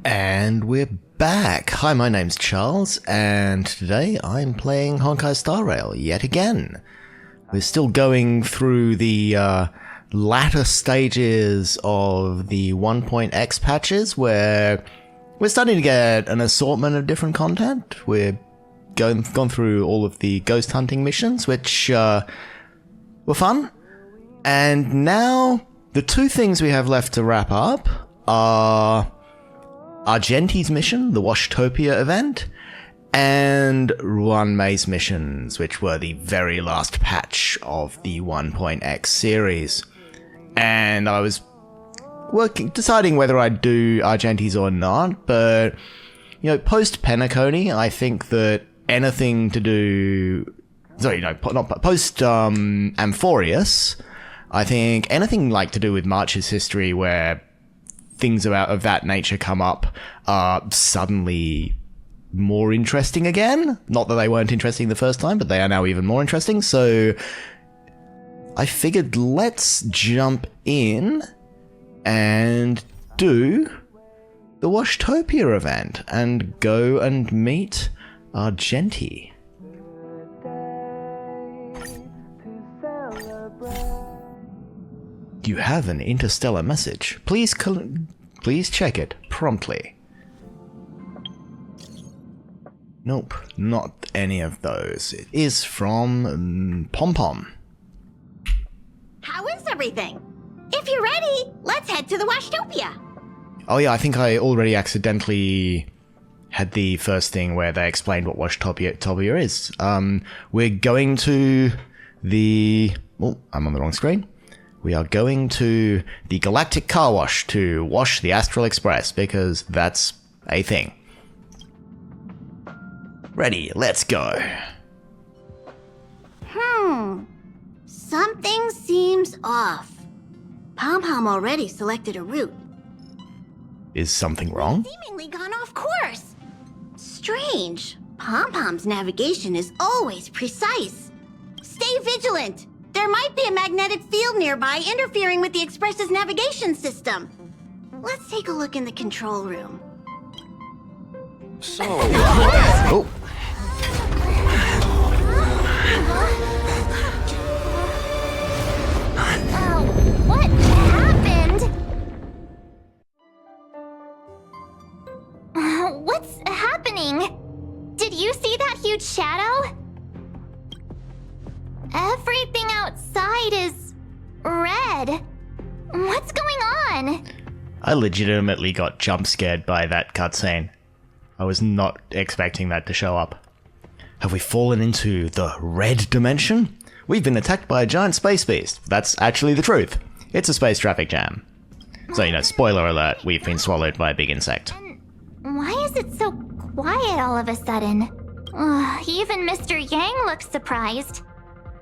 And we're back. Hi, my name's Charles, and today I'm playing Honkai Star Rail yet again. We're still going through the latter stages of the 1.x patches, where we're starting to get an assortment of different content. We're gone through all of the ghost hunting missions, which were fun. And now, the two things we have left to wrap up are Argenti's mission, the Washtopia event, and Ruan Mei's missions, which were the very last patch of the 1.x series. And I was deciding whether I'd do Argenti's or not, but, you know, post Penacony, I think that anything to do... Sorry, no, not post Amphorius, I think anything like to do with March's history where things of that nature come up are suddenly more interesting again. Not that they weren't interesting the first time, but they are now even more interesting. So I figured let's jump in and do the Washtopia event and go and meet Argenti. You have an interstellar message. Please check it promptly. Nope, not any of those. It is from Pom Pom. How is everything? If you're ready, let's head to the Washtopia. Oh yeah, I think I already accidentally had the first thing where they explained what Washtopia is. We're going to the... Oh, I'm on the wrong screen. We are going to the Galactic Car Wash to wash the Astral Express, because that's a thing. Ready, let's go. Something seems off. Pom Pom already selected a route. Is something wrong? Seemingly gone off course. Strange. Pom Pom's navigation is always precise. Stay vigilant. There might be a magnetic field nearby interfering with the Express's navigation system. Let's take a look in the control room. So, Oh. What happened? What's happening? Did you see that huge shadow? Everything outside is red. What's going on? I legitimately got jump scared by that cutscene. I was not expecting that to show up. Have we fallen into the red dimension? We've been attacked by a giant space beast. That's actually the truth. It's a space traffic jam. So, you know, spoiler alert, we've been swallowed by a big insect. And why is it so quiet all of a sudden? Even Mr. Yang looks surprised.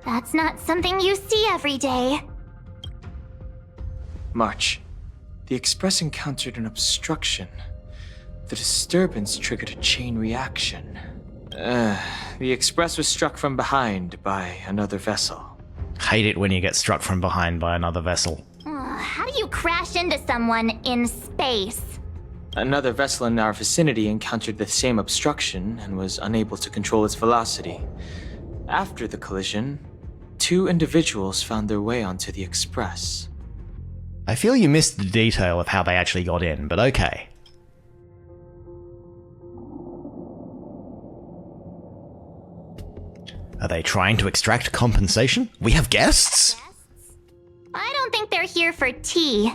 That's not something you see every day. March. The Express encountered an obstruction. The disturbance triggered a chain reaction. The Express was struck from behind by another vessel. Hate it when you get struck from behind by another vessel. How do you crash into someone in space? Another vessel in our vicinity encountered the same obstruction and was unable to control its velocity. After the collision, 2 individuals found their way onto the Express. I feel you missed the detail of how they actually got in, but okay. Are they trying to extract compensation? We have guests? I don't think they're here for tea.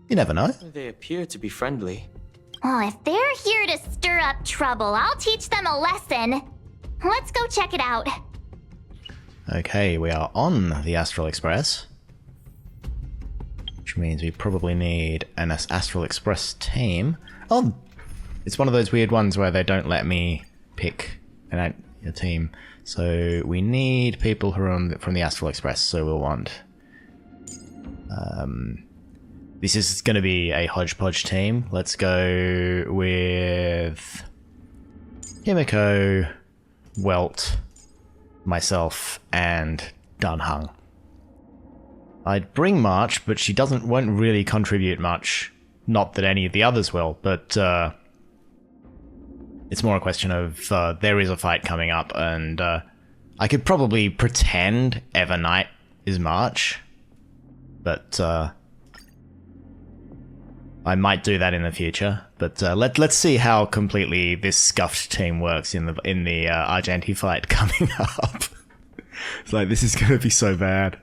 You never know. They appear to be friendly. Oh, if they're here to stir up trouble, I'll teach them a lesson. Let's go check it out. Okay, we are on the Astral Express. Which means we probably need an Astral Express team. Oh, it's one of those weird ones where they don't let me pick a team. So we need people who are from the Astral Express, so we'll want... this is going to be a hodgepodge team. Let's go with Himeko, Welt, myself, and Dunhung. I'd bring March, but she won't really contribute much not that any of the others will, but it's more a question of there is a fight coming up, and I could probably pretend Evernight is March, but I might do that in the future. But let's see how completely this scuffed team works in the Argenti fight coming up. It's like, this is gonna be so bad.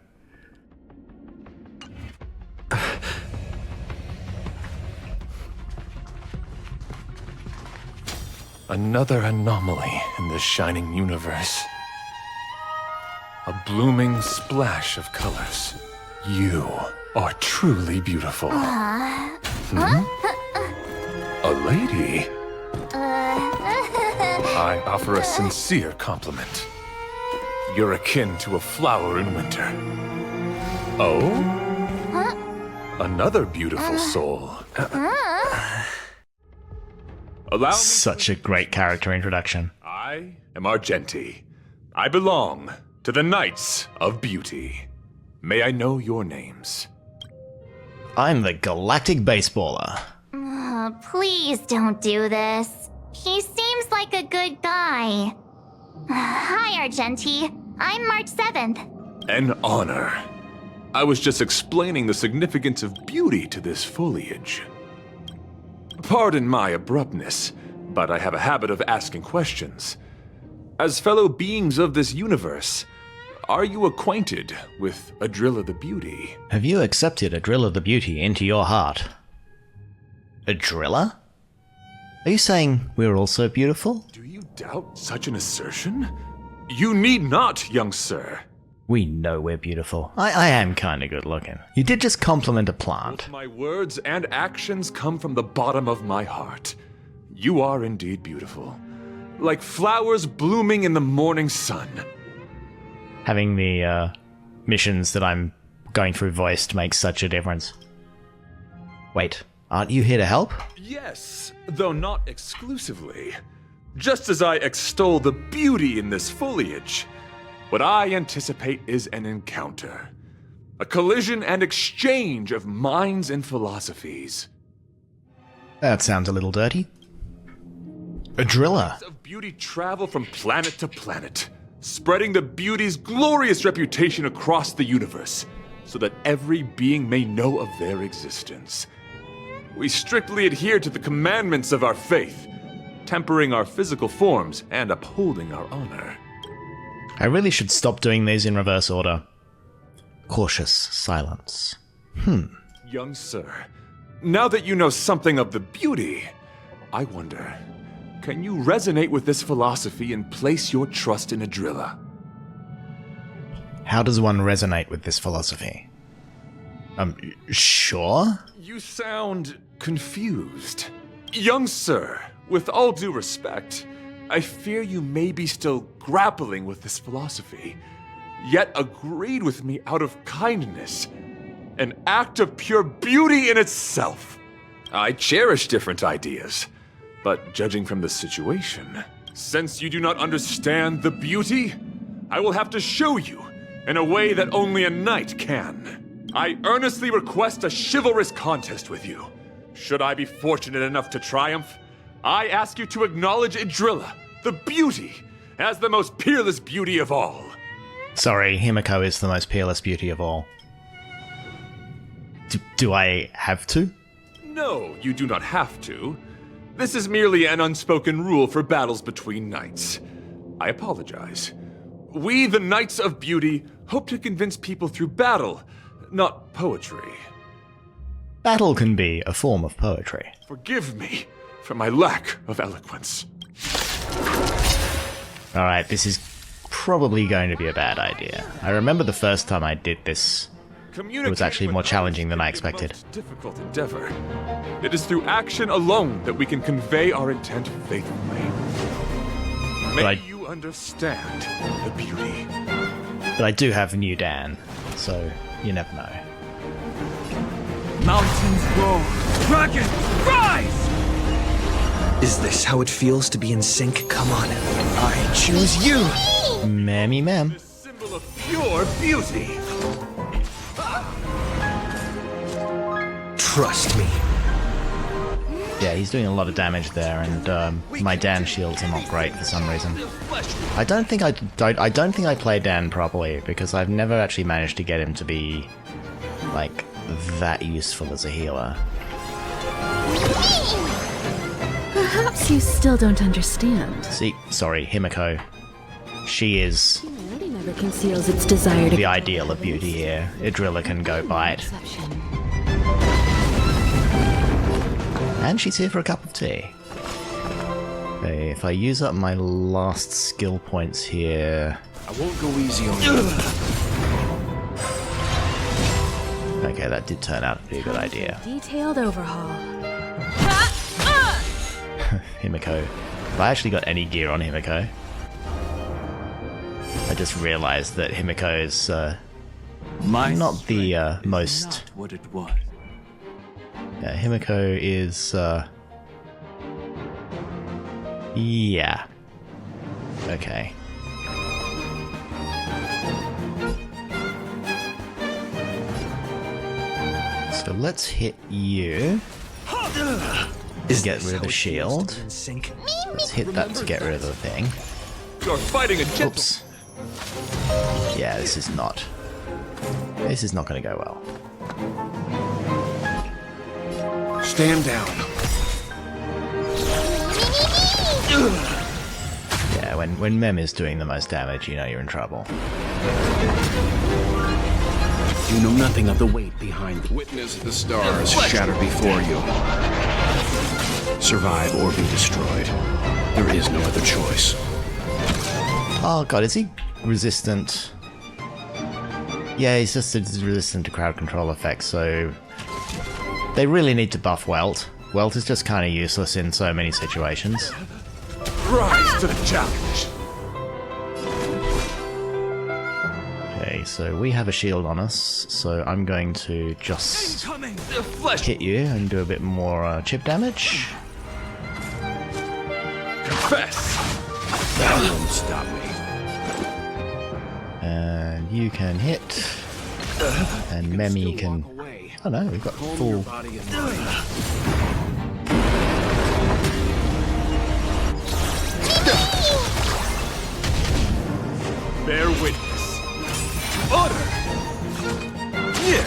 Another anomaly in the shining universe. A blooming splash of colors. You are truly beautiful. A lady? I offer a sincere compliment. You're akin to a flower in winter. Oh? Another beautiful soul. Allow me. Such a great character introduction. I am Argenti. I belong to the Knights of Beauty. May I know your names? I'm the Galactic Baseballer. Please don't do this. He seems like a good guy. Hi, Argenti. I'm March 7th. An honor. I was just explaining the significance of beauty to this foliage. Pardon my abruptness, but I have a habit of asking questions. As fellow beings of this universe, are you acquainted with Adrilla the Beauty? Have you accepted Adrilla the Beauty into your heart? Adrilla? Are you saying we're also beautiful? Do you doubt such an assertion? You need not, young sir. We know we're beautiful. I am kinda good looking. You did just compliment a plant. Both my words and actions come from the bottom of my heart. You are indeed beautiful. Like flowers blooming in the morning sun. Having the missions that I'm going through voiced makes such a difference. Wait, aren't you here to help? Yes, though not exclusively. Just as I extol the beauty in this foliage, what I anticipate is an encounter. A collision and exchange of minds and philosophies. That sounds a little dirty. Adrilla. Of beauty travel from planet to planet, spreading the beauty's glorious reputation across the universe, so that every being may know of their existence. We strictly adhere to the commandments of our faith, tempering our physical forms and upholding our honor. I really should stop doing these in reverse order. Cautious silence. Young sir, now that you know something of the beauty, I wonder, can you resonate with this philosophy and place your trust in Adrilla? How does one resonate with this philosophy? Sure? You sound confused. Young sir, with all due respect, I fear you may be still grappling with this philosophy, yet agreed with me out of kindness, an act of pure beauty in itself. I cherish different ideas, but judging from the situation, since you do not understand the beauty, I will have to show you in a way that only a knight can. I earnestly request a chivalrous contest with you. Should I be fortunate enough to triumph, I ask you to acknowledge Adrilla, the beauty, as the most peerless beauty of all. Sorry, Himeko is the most peerless beauty of all. Do I have to? No, you do not have to. This is merely an unspoken rule for battles between knights. I apologize. We, the Knights of Beauty, hope to convince people through battle, not poetry. Battle can be a form of poetry. Forgive me for my lack of eloquence. Alright, this is probably going to be a bad idea. I remember the first time I did this, it was actually more challenging than I expected. Most difficult endeavor. It is through action alone that we can convey our intent faithfully. May you understand the beauty. But I do have a new Dan, so you never know. Mountains roll, dragons rise! Is this how it feels to be in sync? Come on, I choose you! Mammy ma'am. The symbol of pure beauty. Trust me. Yeah, he's doing a lot of damage there, and my Dan shields are not great for some reason. I don't think I play Dan properly because I've never actually managed to get him to be like that useful as a healer. Perhaps you still don't understand. See, sorry, Himeko. She is Humanity never conceals its desire to the ideal of beauty here. Idrilla can go bite. And she's here for a cup of tea. Okay, if I use up my last skill points here... I won't go easy on you. Okay, that did turn out to be a good idea. Detailed overhaul. Himeko. Have I actually got any gear on Himeko? I just realized that Himeko's not the most... Not what it was. Yeah, Himeko is, yeah. Okay. So let's hit you. Get rid of the shield. Let's hit that to get rid of the thing. You're fighting a gentleman. Oops. Yeah, this is not going to go well. Stand down. Yeah, when Mem is doing the most damage, you know you're in trouble. You know nothing of the weight behind the witness the stars shatter before you. Survive or be destroyed. There is no other choice. Oh god, is he resistant? Yeah, he's just resistant to crowd control effects, so... They really need to buff Welt. Welt is just kind of useless in so many situations. Rise to the challenge. Okay, so we have a shield on us, so I'm going to just Incoming. The flesh. hit you and do a bit more chip damage. Confess. That won't stop me. And you can hit. And Memi can... Oh no, we've got full... Body and mind. Bear witness. Order. Yeah.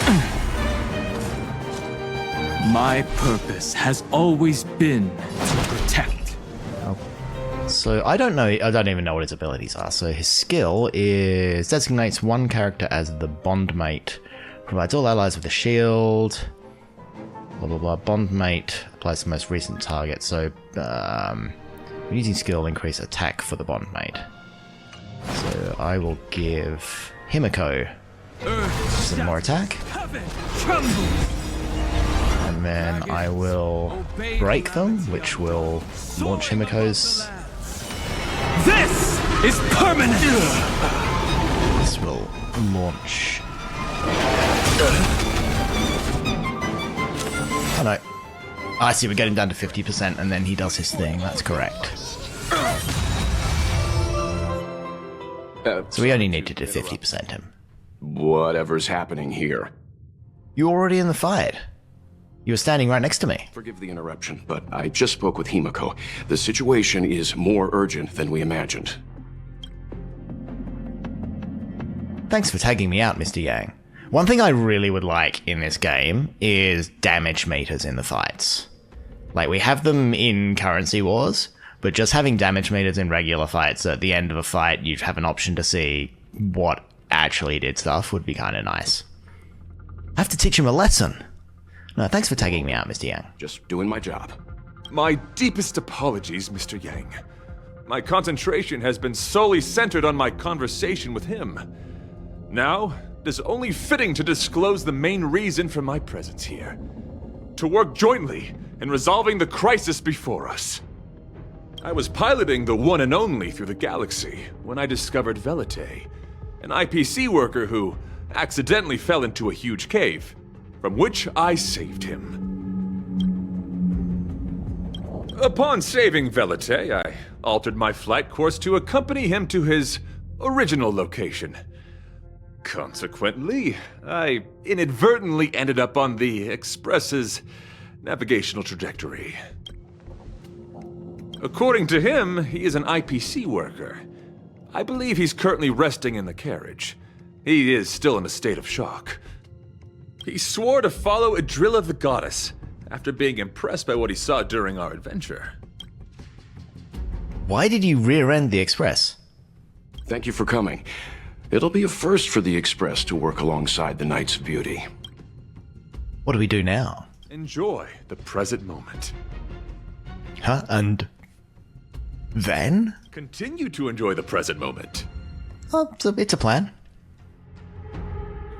My purpose has always been to protect. So I don't even know what his abilities are. So his skill is designates one character as the bondmate, provides all allies with a shield, blah blah blah. Bondmate applies to the most recent target. So using skill increase attack for the bondmate. So I will give Himeko some more attack, and then I will break them, which will launch Himeko's. This is permanent! This will launch. Oh no. I see, we're getting down to 50% and then he does his thing, that's correct. So we only need to do 50% him. Whatever's happening here. You're already in the fight. You were standing right next to me. Forgive the interruption, but I just spoke with Himeko. The situation is more urgent than we imagined. Thanks for tagging me out, Mr. Yang. One thing I really would like in this game is damage meters in the fights. Like, we have them in Currency Wars, but just having damage meters in regular fights, so at the end of a fight you'd have an option to see what actually did stuff, would be kind of nice. I have to teach him a lesson. No, thanks for tagging me out, Mr. Yang. Just doing my job. My deepest apologies, Mr. Yang. My concentration has been solely centered on my conversation with him. Now, it is only fitting to disclose the main reason for my presence here. To work jointly in resolving the crisis before us. I was piloting the one and only through the galaxy when I discovered Velite, an IPC worker who accidentally fell into a huge cave, from which I saved him. Upon saving Velite, I altered my flight course to accompany him to his original location. Consequently, I inadvertently ended up on the Express's navigational trajectory. According to him, he is an IPC worker. I believe he's currently resting in the carriage. He is still in a state of shock. He swore to follow Adrilla the Goddess after being impressed by what he saw during our adventure. Why did you rear-end the Express? Thank you for coming. It'll be a first for the Express to work alongside the Knights of Beauty. What do we do now? Enjoy the present moment. Huh? And then? Continue to enjoy the present moment. Oh, it's a plan.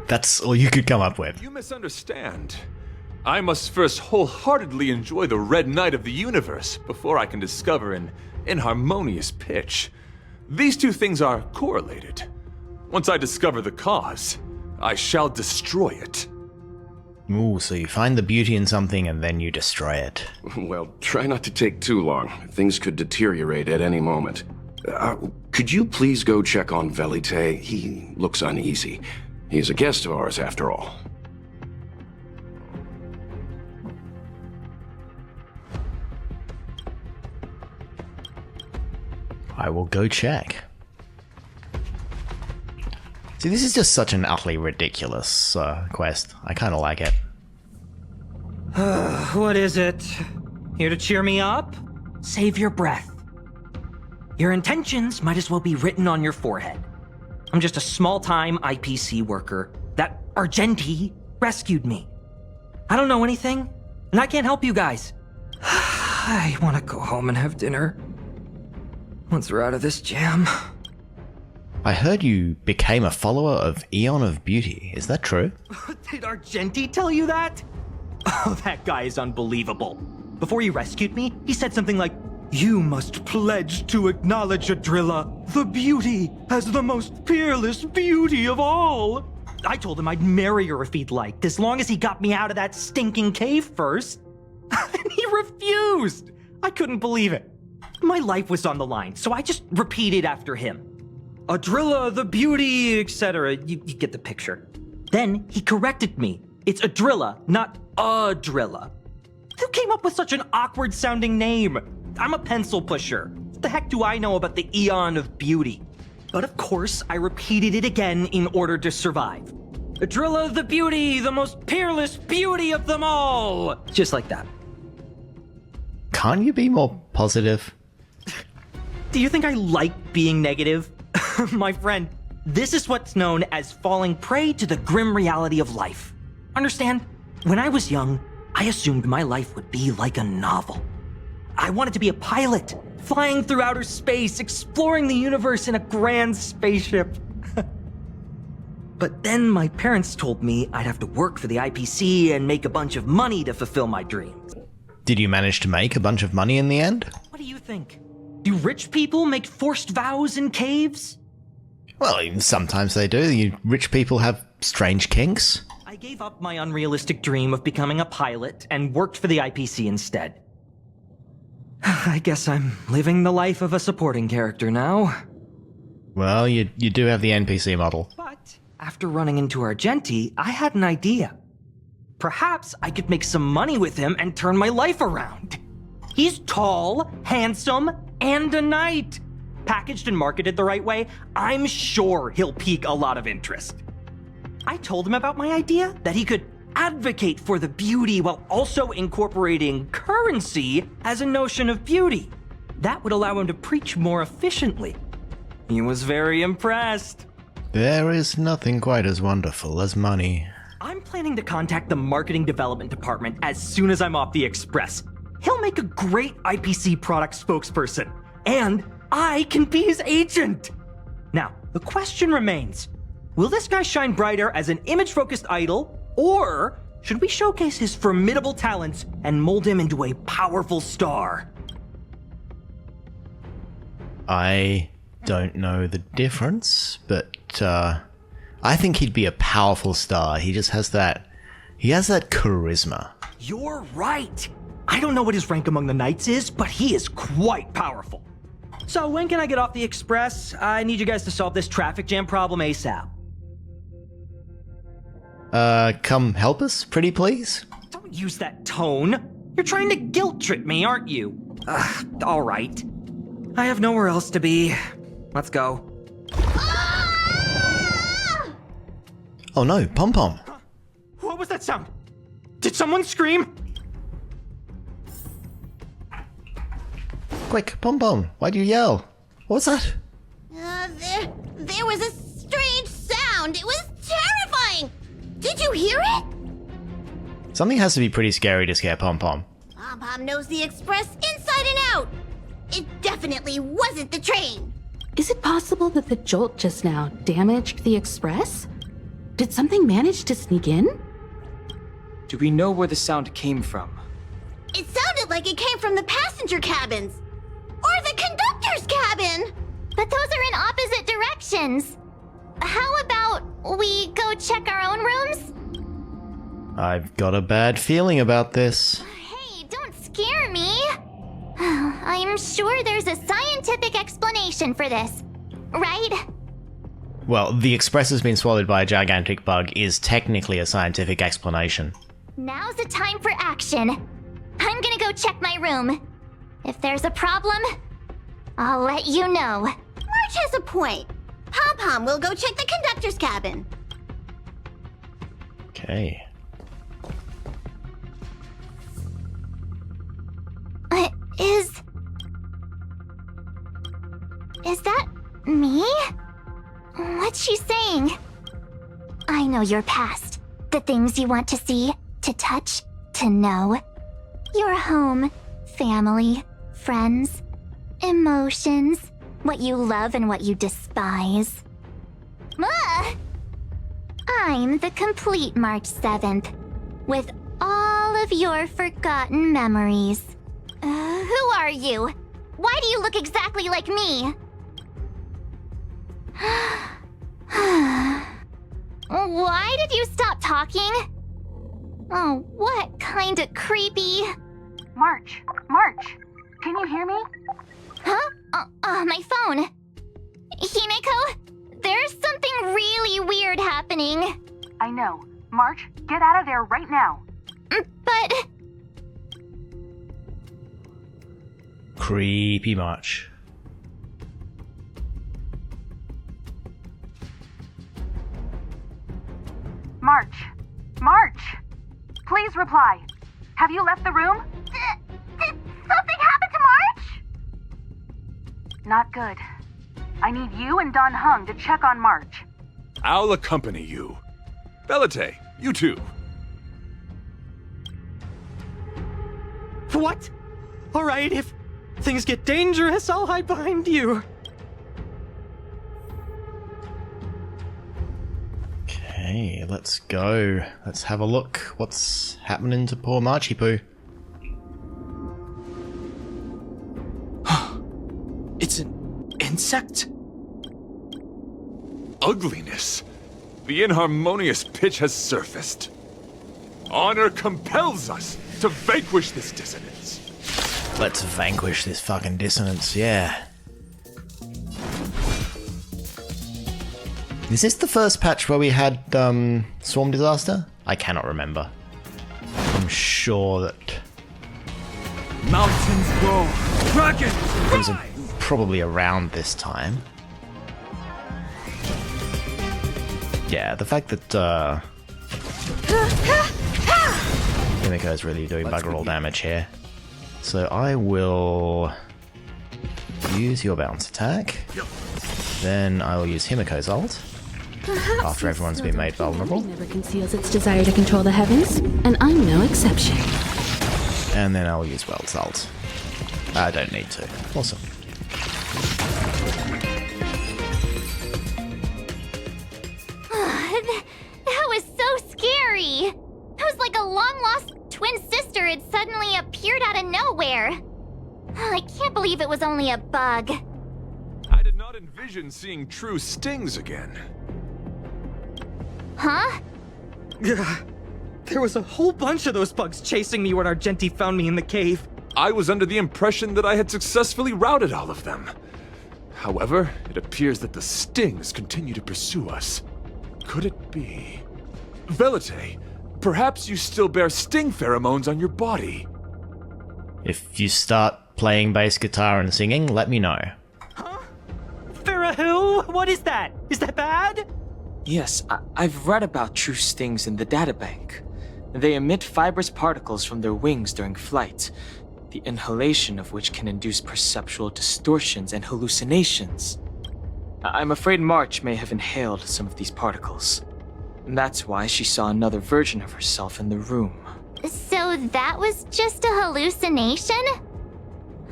That's all you could come up with. You misunderstand. I must first wholeheartedly enjoy the Red Knight of the universe before I can discover an inharmonious pitch. These two things are correlated. Once I discover the cause, I shall destroy it. Ooh, so you find the beauty in something and then you destroy it. Well, try not to take too long. Things could deteriorate at any moment. Could you please go check on Velite? He looks uneasy. He's a guest of ours, after all. I will go check. See, this is just such an utterly ridiculous quest. I kind of like it. What is it? Here to cheer me up? Save your breath. Your intentions might as well be written on your forehead. I'm just a small-time IPC worker. That Argenti rescued me. I don't know anything, and I can't help you guys. I want to go home and have dinner. Once we're out of this jam. I heard you became a follower of Eon of Beauty. Is that true? Did Argenti tell you that? Oh, that guy is unbelievable. Before he rescued me, he said something like, "You must pledge to acknowledge Adrilla, the beauty, as the most peerless beauty of all." I told him I'd marry her if he'd liked, as long as he got me out of that stinking cave first. And he refused. I couldn't believe it. My life was on the line, so I just repeated after him. Adrilla, the beauty, etc. You get the picture. Then he corrected me. It's Adrilla, not Adrilla. Who came up with such an awkward-sounding name? I'm a pencil pusher. What the heck do I know about the Eon of Beauty? But of course, I repeated it again in order to survive. Adrilla the beauty, the most peerless beauty of them all! Just like that. Can't you be more positive? Do you think I like being negative? My friend, this is what's known as falling prey to the grim reality of life. Understand? When I was young, I assumed my life would be like a novel. I wanted to be a pilot, flying through outer space, exploring the universe in a grand spaceship. But then my parents told me I'd have to work for the IPC and make a bunch of money to fulfill my dreams. Did you manage to make a bunch of money in the end? What do you think? Do rich people make forced vows in caves? Well, sometimes they do. You rich people have strange kinks. I gave up my unrealistic dream of becoming a pilot and worked for the IPC instead. I guess I'm living the life of a supporting character now. Well, you do have the NPC model. But after running into Argenti, I had an idea. Perhaps I could make some money with him and turn my life around. He's tall, handsome, and a knight. Packaged and marketed the right way, I'm sure he'll pique a lot of interest. I told him about my idea, that he could advocate for the beauty while also incorporating currency as a notion of beauty. That would allow him to preach more efficiently. He was very impressed. There is nothing quite as wonderful as money. I'm planning to contact the marketing development department as soon as I'm off the Express. He'll make a great IPC product spokesperson, and I can be his agent. Now, the question remains, will this guy shine brighter as an image-focused idol, or should we showcase his formidable talents and mold him into a powerful star? I don't know the difference, but I think he'd be a powerful star. He just has that... he has that charisma. You're right. I don't know what his rank among the knights is, but he is quite powerful. So when can I get off the Express? I need you guys to solve this traffic jam problem ASAP. Come help us, pretty please? Don't use that tone. You're trying to guilt trip me, aren't you? All right. I have nowhere else to be. Let's go. Oh no, Pom Pom. What was that sound? Did someone scream? Quick, Pom Pom, why'd you yell? What was that? There was a strange sound. It was terrifying. Did you hear it? Something has to be pretty scary to scare Pom Pom. Pom Pom knows the express inside and out. It definitely wasn't the train. Is it possible that the jolt just now damaged the express? Did something manage to sneak in? Do we know where the sound came from? It sounded like it came from the passenger cabins. Or the conductor's cabin. But those are in opposite directions. How about we go check our own rooms? I've got a bad feeling about this. Hey, don't scare me. I'm sure there's a scientific explanation for this, right? Well, the express has been swallowed by a gigantic bug is technically a scientific explanation. Now's the time for action. I'm gonna go check my room. If there's a problem, I'll let you know. March has a point. Pom Pom will go check the conductor's cabin. Okay. Is that me? What's she saying? I know your past. The things you want to see, to touch, to know. Your home, family, friends, emotions, what you love and what you despise. I'm the complete March 7th, with all of your forgotten memories. Who are you? Why do you look exactly like me? Why did you stop talking? Oh, what kind of creepy... March, can you hear me? Huh? My phone. Himeko, there's something really weird happening. I know. March, get out of there right now. But... Creepy much. March! Please reply. Have you left the room? Did something happen to March? Not good. I need you and Don Hung to check on March. I'll accompany you. Belite, you too. What? All right, if things get dangerous, I'll hide behind you. Okay, let's go. Let's have a look. What's happening to poor Marchie Poo? It's an insect? Ugliness. The inharmonious pitch has surfaced. Honor compels us to vanquish this dissonance. Let's vanquish this fucking dissonance, yeah. Is this the first patch where we had Swarm Disaster? I cannot remember. I'm sure that Mountains roar, dragons it was probably around this time. Yeah, the fact that Himeko is really doing bugger all damage here. So I will use your bounce attack. Then I will use Himeko's ult. After everyone's been made vulnerable. Never conceals its desire to control the heavens, and I'm no exception. And then I'll use Welt's ult. I don't need to. Awesome. That was so scary. It was like a long-lost twin sister had suddenly appeared out of nowhere. I can't believe it was only a bug. I did not envision seeing true stings again. Huh? There was a whole bunch of those bugs chasing me when Argenti found me in the cave. I was under the impression that I had successfully routed all of them. However, it appears that the stings continue to pursue us. Could it be? Velite, perhaps you still bear sting pheromones on your body. If you start playing bass guitar and singing, let me know. Farrah who? What is that? Is that bad? Yes, I've read about true stings in the databank. They emit fibrous particles from their wings during flight, the inhalation of which can induce perceptual distortions and hallucinations. I'm afraid March may have inhaled some of these particles. And that's why she saw another version of herself in the room. So that was just a hallucination?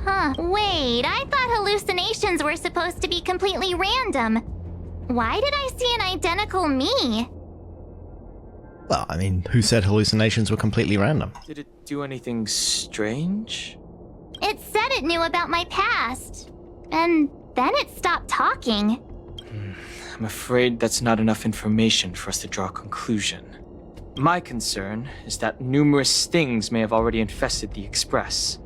Huh, wait, I thought hallucinations were supposed to be completely random. Why did I see an identical me? Well, I mean, who said hallucinations were completely random? Did it do anything strange? It said it knew about my past. And then it stopped talking. I'm afraid that's not enough information for us to draw a conclusion. My concern is that numerous stings may have already infested the Express.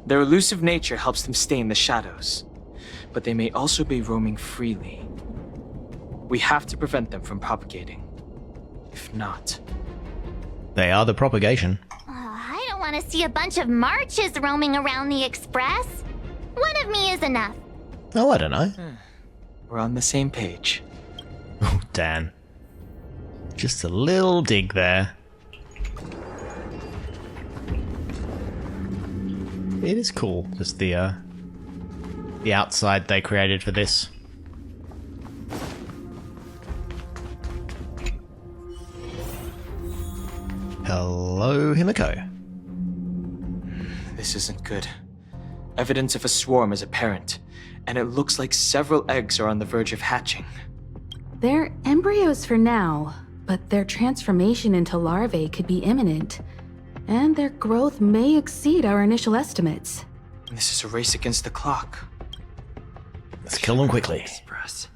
Their elusive nature helps them stay in the shadows, but they may also be roaming freely. We have to prevent them from propagating. If not... They are the propagation. I don't want to see a bunch of marches roaming around the Express. One of me is enough. Oh, I don't know. We're on the same page. Oh, Dan. Just a little dig there. It is cool, just the outside they created for this. Hello, Himeko. This isn't good. Evidence of a swarm is apparent, and it looks like several eggs are on the verge of hatching. They're embryos for now, but their transformation into larvae could be imminent, and their growth may exceed our initial estimates. This is a race against the clock. Let's kill them quickly. Express.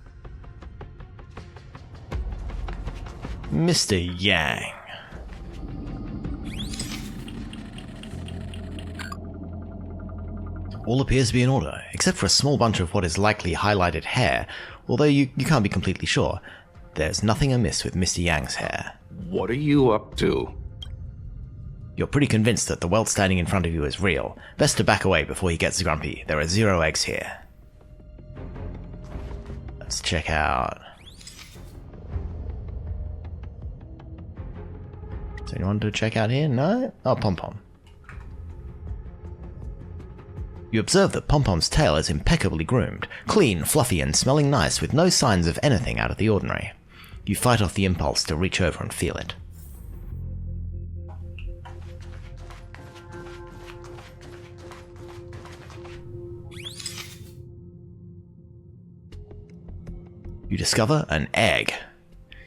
Mr. Yang. All appears to be in order, except for a small bunch of what is likely highlighted hair, although you can't be completely sure. There's nothing amiss with Mr. Yang's hair. What are you up to? You're pretty convinced that the welt standing in front of you is real. Best to back away before he gets grumpy. There are 0 eggs here. Let's check out... Is anyone to check out here? No? Oh, Pom-Pom. You observe that Pom-Pom's tail is impeccably groomed, clean, fluffy, and smelling nice with no signs of anything out of the ordinary. You fight off the impulse to reach over and feel it. You discover an egg.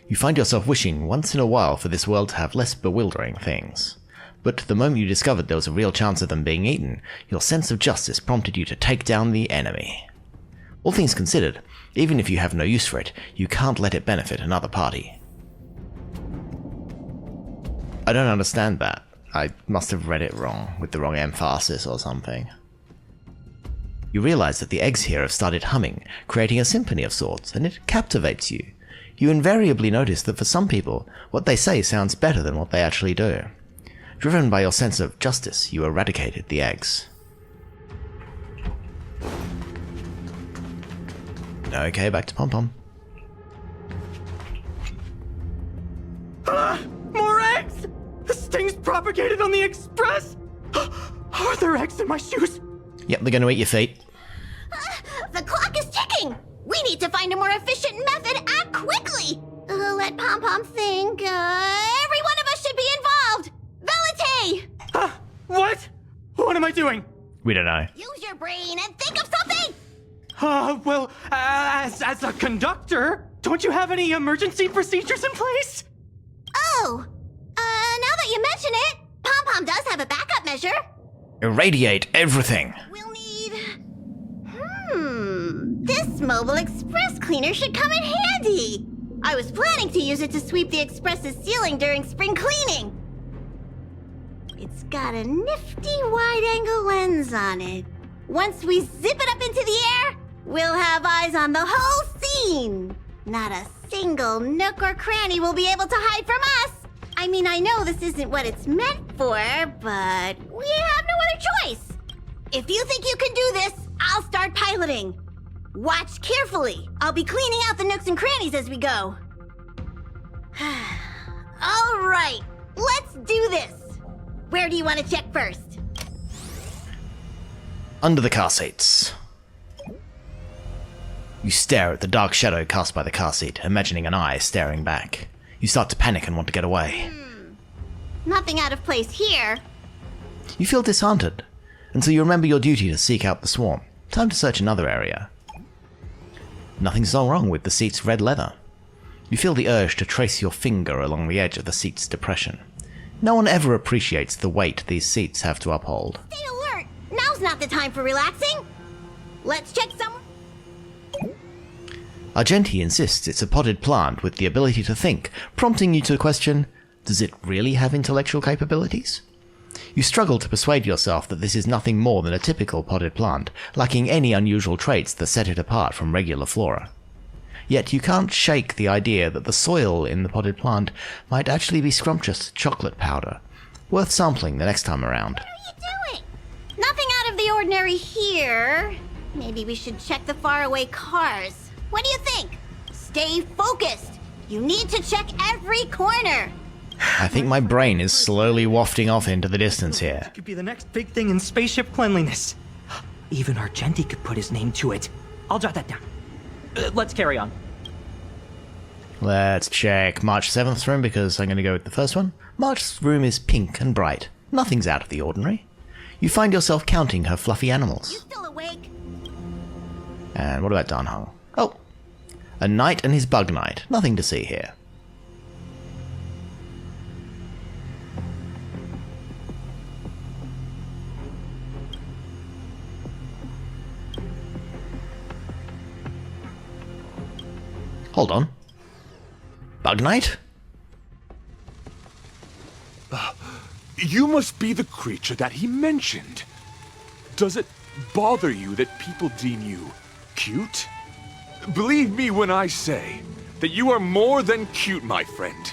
You find yourself wishing once in a while for this world to have less bewildering things. But the moment you discovered there was a real chance of them being eaten, your sense of justice prompted you to take down the enemy. All things considered, even if you have no use for it, you can't let it benefit another party. I don't understand that. I must have read it wrong, with the wrong emphasis or something. You realize that the eggs here have started humming, creating a symphony of sorts, and it captivates you. You invariably notice that for some people, what they say sounds better than what they actually do. Driven by your sense of justice, you eradicated the eggs. Okay, back to Pom-Pom. More eggs! The stings propagated on the Express! Are there eggs in my shoes? Yep, they're gonna eat your feet. The clock is ticking! We need to find a more efficient method. Act quickly! Let Pom-Pom think. Every one of us should be involved! Velite! What? What am I doing? We don't know. Use your brain and think of something! Well, as a conductor, don't you have any emergency procedures in place? Oh! Now that you mention it, Pom-Pom does have a backup measure. Irradiate everything! We'll need... This mobile express cleaner should come in handy! I was planning to use it to sweep the express's ceiling during spring cleaning. It's got a nifty wide-angle lens on it. Once we zip it up into the air, we'll have eyes on the whole scene. Not a single nook or cranny will be able to hide from us. I mean, I know this isn't what it's meant for, but we have no other your choice. If you think you can do this, I'll start piloting. Watch carefully. I'll be cleaning out the nooks and crannies as we go. All right, let's do this. Where do you want to check first? Under the car seats. You stare at the dark shadow cast by the car seat, imagining an eye staring back. You start to panic and want to get away. Nothing out of place here. You feel disheartened, until you remember your duty to seek out the swarm. Time to search another area. Nothing's wrong with the seat's red leather. You feel the urge to trace your finger along the edge of the seat's depression. No one ever appreciates the weight these seats have to uphold. Stay alert! Now's not the time for relaxing. Let's check somewhere. Argenti insists it's a potted plant with the ability to think, prompting you to question, does it really have intellectual capabilities? You struggle to persuade yourself that this is nothing more than a typical potted plant, lacking any unusual traits that set it apart from regular flora. Yet you can't shake the idea that the soil in the potted plant might actually be scrumptious chocolate powder, worth sampling the next time around. What are you doing? Nothing out of the ordinary here. Maybe we should check the faraway cars. What do you think? Stay focused. You need to check every corner. I think my brain is slowly wafting off into the distance here. It could be the next big thing in spaceship cleanliness. Even Argenti could put his name to it. I'll jot that down. Let's carry on. Let's check March 7th's room because I'm going to go with the first one. March's room is pink and bright. Nothing's out of the ordinary. You find yourself counting her fluffy You animals. still awake? And what about Dan Hung? Oh, a knight and his bug knight. Nothing to see here. Hold on. Bug Knight? You must be the creature that he mentioned. Does it bother you that people deem you cute? Believe me when I say that you are more than cute, my friend.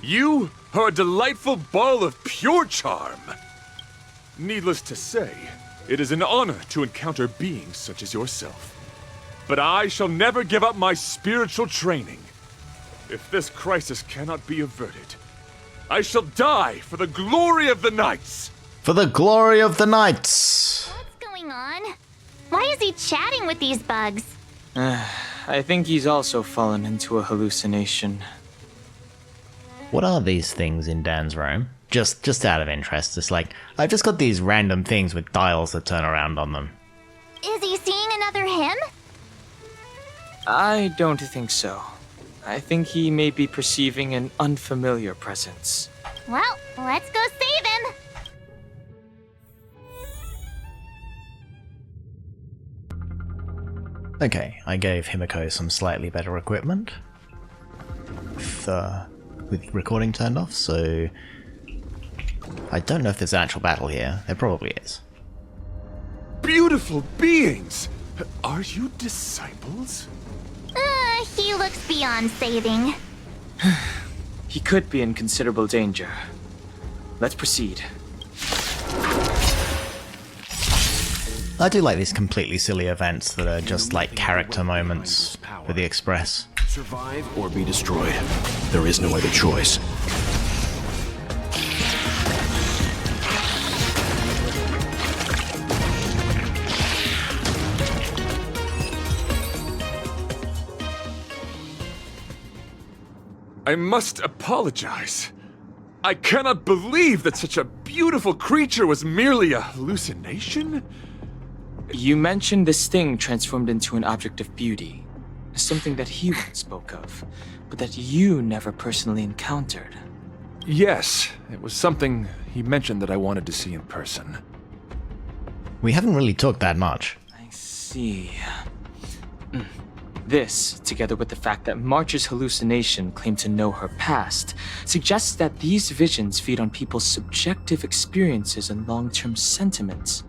You are a delightful ball of pure charm. Needless to say, it is an honor to encounter beings such as yourself. But I shall never give up my spiritual training. If this crisis cannot be averted, I shall die for the glory of the Knights! For the glory of the Knights! What's going on? Why is he chatting with these bugs? I think he's also fallen into a hallucination. What are these things in Dan's room? Just out of interest, it's like, I've just got these random things with dials that turn around on them. Is he seeing another him? I don't think so. I think he may be perceiving an unfamiliar presence. Well, let's go save him! Okay, I gave Himeko some slightly better equipment. With recording turned off, so... I don't know if there's an actual battle here. There probably is. Beautiful beings! Are you disciples? He looks beyond saving. He could be in considerable danger. Let's proceed. I do like these completely silly events that are just like character moments for the Express. Survive or be destroyed. There is no other choice. I must apologize. I cannot believe that such a beautiful creature was merely a hallucination. You mentioned this thing transformed into an object of beauty. Something that he once spoke of, but that you never personally encountered. Yes, it was something he mentioned that I wanted to see in person. We haven't really talked that much. I see. This, together with the fact that March's hallucination claimed to know her past, suggests that these visions feed on people's subjective experiences and long-term sentiments.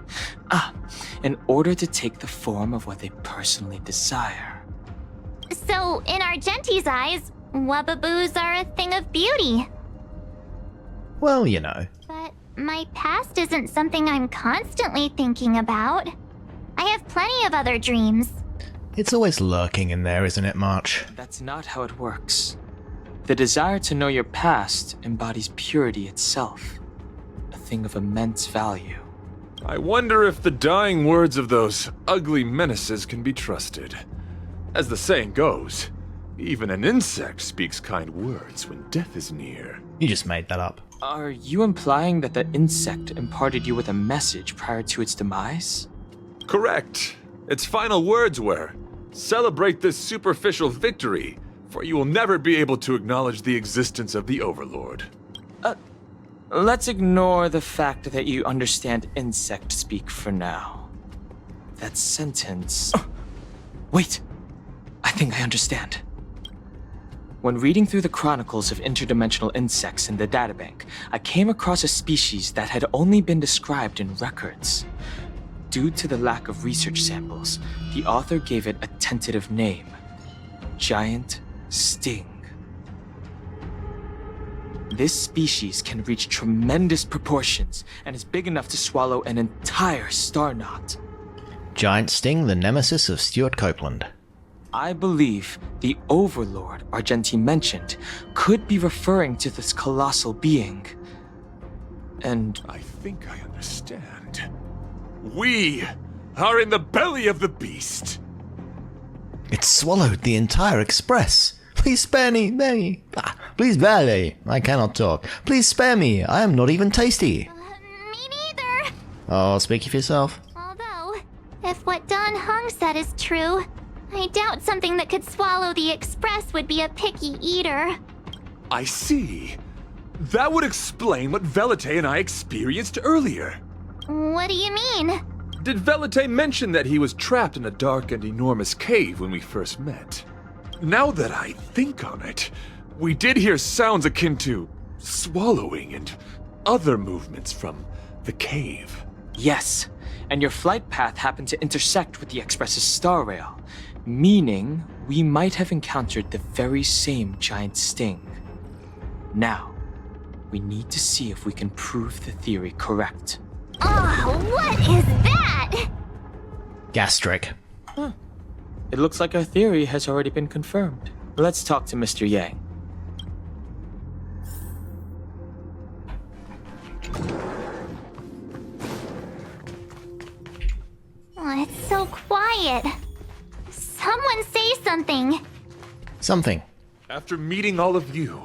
In order to take the form of what they personally desire. So, in Argenti's eyes, Wubbaboos are a thing of beauty. Well, you know. But My past isn't something I'm constantly thinking about. I have plenty of other dreams. It's always lurking in there, isn't it, March? That's not how it works. The desire to know your past embodies purity itself, a thing of immense value. I wonder if the dying words of those ugly menaces can be trusted. As the saying goes, even an insect speaks kind words when death is near. You just made that up. Are you implying that the insect imparted you with a message prior to its demise? Correct. Its final words were, "Celebrate this superficial victory, for you will never be able to acknowledge the existence of the Overlord." Let's ignore the fact that you understand insect speak for now. That sentence... Wait! I think I understand. When reading through the chronicles of interdimensional insects in the databank, I came across a species that had only been described in records. Due to the lack of research samples, the author gave it a tentative name: Giant Sting. This species can reach tremendous proportions and is big enough to swallow an entire star knot. Giant Sting, the nemesis of Stuart Copeland. I believe the Overlord Argenti mentioned could be referring to this colossal being. And I think I understand. We are in the belly of the beast. It swallowed the entire express. Please spare me. Please spare me. I cannot talk. Please spare me. I am not even tasty. Me neither. Oh, speak for yourself. Although, if what Don Hung said is true, I doubt something that could swallow the express would be a picky eater. I see. That would explain what Velite and I experienced earlier. What do you mean? Did Velite mention that he was trapped in a dark and enormous cave when we first met? Now that I think on it, we did hear sounds akin to swallowing and other movements from the cave. yes, and your flight path happened to intersect with the Express's star rail, meaning we might have encountered the very same giant sting. Now, we need to see if we can prove the theory correct. Oh, what is that? Gastric. It looks like our theory has already been confirmed. Let's talk to Mr. Yang. Oh, it's so quiet. Someone say something. Something. After meeting all of you,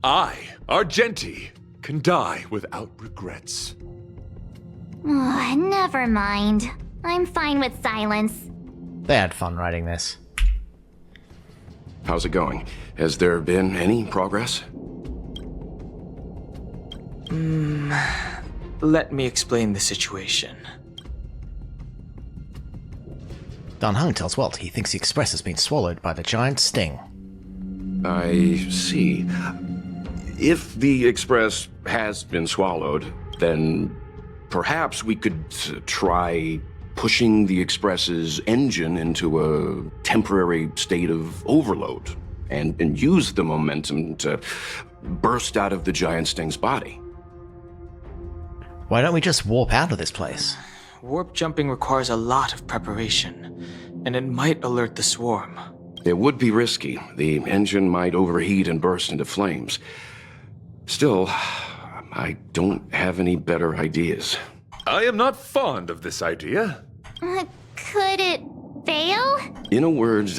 I, Argenti, can die without regrets. Oh, never mind. I'm fine with silence. They had fun writing this. How's it going? Has there been any progress? Let me explain the situation. Dan Hung tells Walt he thinks the Express has been swallowed by the giant sting. I see. If the Express has been swallowed, then perhaps we could try pushing the Express's engine into a temporary state of overload and use the momentum to burst out of the giant sting's body. Why don't we just warp out of this place? Warp jumping requires a lot of preparation, and it might alert the swarm. It would be risky. The engine might overheat and burst into flames. Still, I don't have any better ideas. I am not fond of this idea. Could it fail? In a word,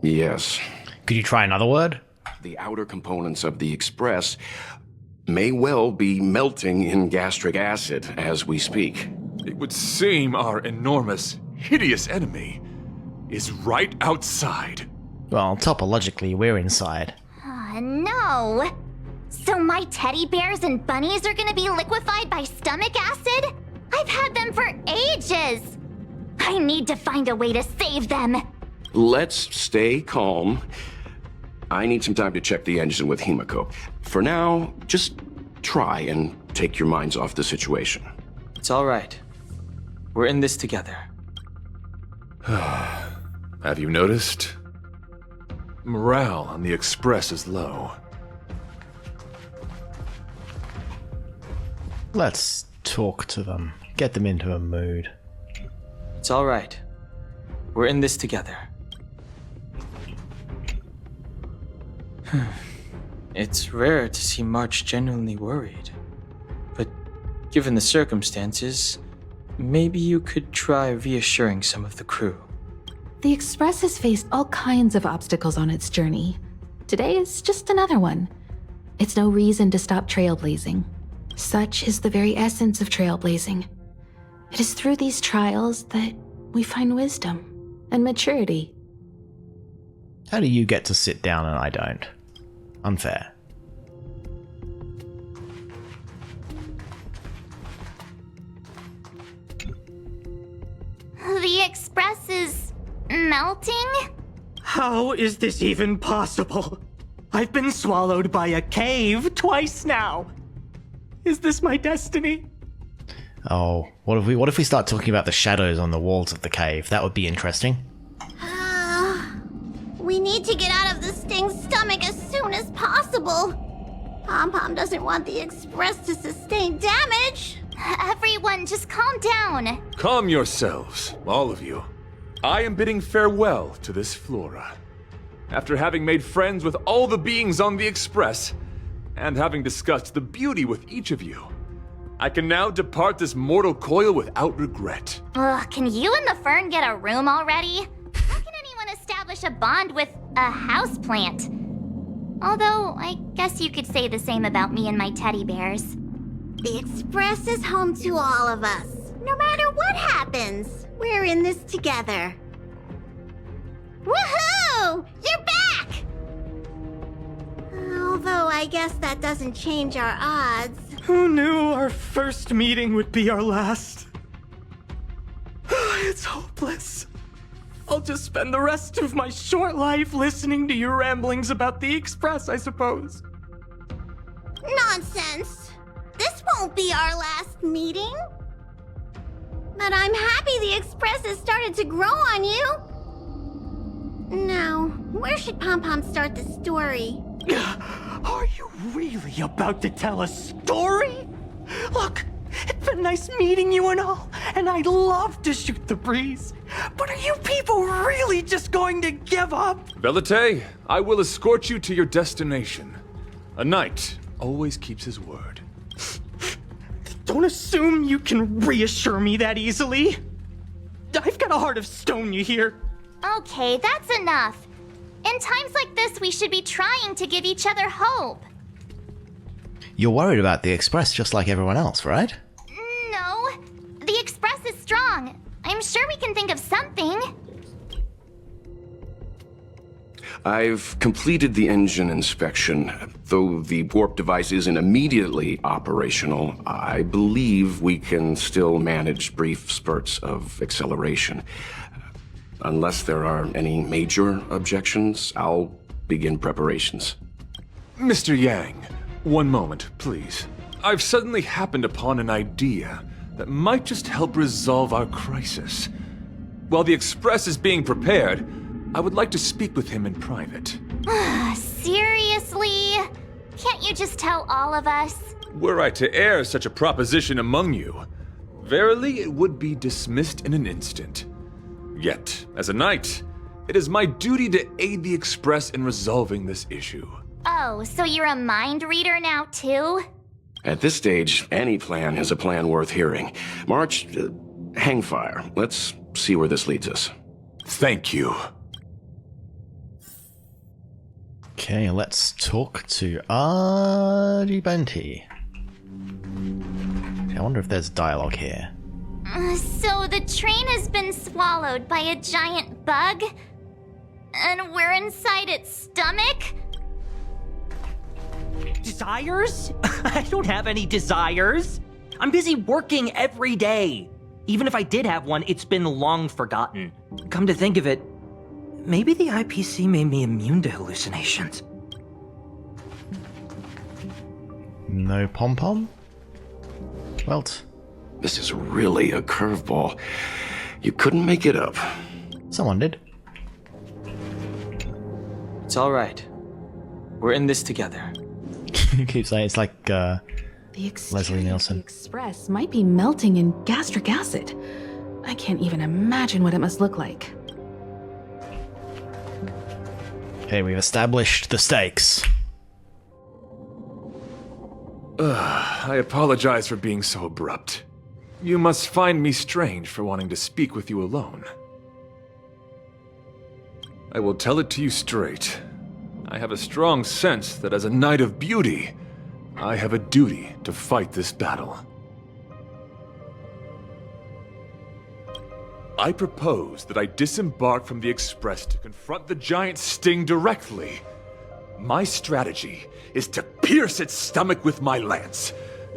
yes. Could you try another word? The outer components of the Express may well be melting in gastric acid as we speak. It would seem our enormous, hideous enemy is right outside. Well, topologically, we're inside. No. So my teddy bears and bunnies are gonna be liquefied by stomach acid? I've had them for ages. I need to find a way to save them. Let's stay calm. I need some time to check the engine with Himeko. For now, just try and take your minds off the situation. It's all right. We're in this together. Have you noticed? Morale on the Express is low. Let's talk to them. Get them into a mood. It's all right. We're in this together. It's rare to see March genuinely worried. But given the circumstances, maybe you could try reassuring some of the crew. The Express has faced all kinds of obstacles on its journey. Today is just another one. It's no reason to stop trailblazing. Such is the very essence of trailblazing. It is through these trials that we find wisdom and maturity. How do you get to sit down and I don't? Unfair. The Express is melting? How is this even possible? I've been swallowed by a cave twice now. Is this my destiny? Oh, what if we start talking about the shadows on the walls of the cave? That would be interesting. We need to get out of this thing's stomach as soon as possible. Pom-Pom doesn't want the Express to sustain damage. Everyone, just calm down. Calm yourselves, all of you. I am bidding farewell to this flora. After having made friends with all the beings on the Express, and having discussed the beauty with each of you, I can now depart this mortal coil without regret. Ugh, can you and the fern get a room already? How can anyone establish a bond with a houseplant? Although, I guess you could say the same about me and my teddy bears. The Express is home to all of us. No matter what happens, we're in this together. Woohoo! You're back! Although I guess that doesn't change our odds. Who knew our first meeting would be our last? It's hopeless. I'll just spend the rest of my short life listening to your ramblings about the Express, I suppose. Nonsense! This won't be our last meeting. But I'm happy the Express has started to grow on you. Now, where should Pom-Pom start the story? Are you really about to tell a story? Look, it's been nice meeting you and all, and I'd love to shoot the breeze. But are you people really just going to give up? Velite, I will escort you to your destination. A knight always keeps his word. Don't assume you can reassure me that easily. I've got a heart of stone, you hear? Okay, that's enough. In times like this, we should be trying to give each other hope. You're worried about the Express just like everyone else, right? No, the Express is strong. I'm sure we can think of something. I've completed the engine inspection. Though the warp device isn't immediately operational, I believe we can still manage brief spurts of acceleration. Unless there are any major objections, I'll begin preparations. Mr. Yang, one moment, please. I've suddenly happened upon an idea that might just help resolve our crisis. While the Express is being prepared, I would like to speak with him in private. Seriously? Can't you just tell all of us? Were I to air such a proposition among you, verily it would be dismissed in an instant. Yet, as a knight, it is my duty to aid the Express in resolving this issue. Oh, so you're a mind reader now, too? At this stage, any plan is a plan worth hearing. March, hang fire. Let's see where this leads us. Thank you. Okay, let's talk to Argibenti. I wonder if there's dialogue here. So the train has been swallowed by a giant bug? And we're inside its stomach? Desires? I don't have any desires. I'm busy working every day. Even if I did have one, it's been long forgotten. Come to think of it, maybe the IPC made me immune to hallucinations. No pom-pom? Welt? This is really a curveball. You couldn't make it up. Someone did. It's all right. We're in this together. You keep saying it's like The Leslie exterior of Nielsen. the Express might be melting in gastric acid. I can't even imagine what it must look like. Okay, we've established the stakes. I apologize for being so abrupt. You must find me strange for wanting to speak with you alone. I will tell it to you straight. I have a strong sense that as a Knight of Beauty, I have a duty to fight this battle. I propose that I disembark from the Express to confront the giant Sting directly. My strategy is to pierce its stomach with my lance,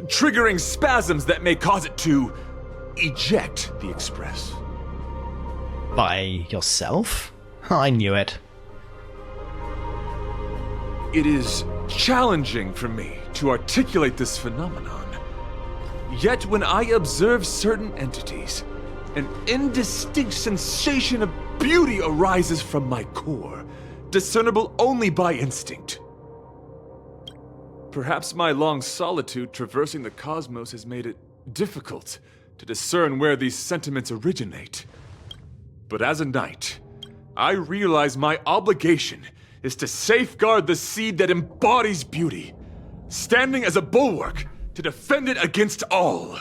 triggering spasms that may cause it to eject the Express. By yourself? I knew it. It is challenging for me to articulate this phenomenon. Yet when I observe certain entities, an indistinct sensation of beauty arises from my core, discernible only by instinct. Perhaps my long solitude traversing the cosmos has made it difficult to discern where these sentiments originate. But as a knight, I realize my obligation is to safeguard the seed that embodies beauty, standing as a bulwark to defend it against all.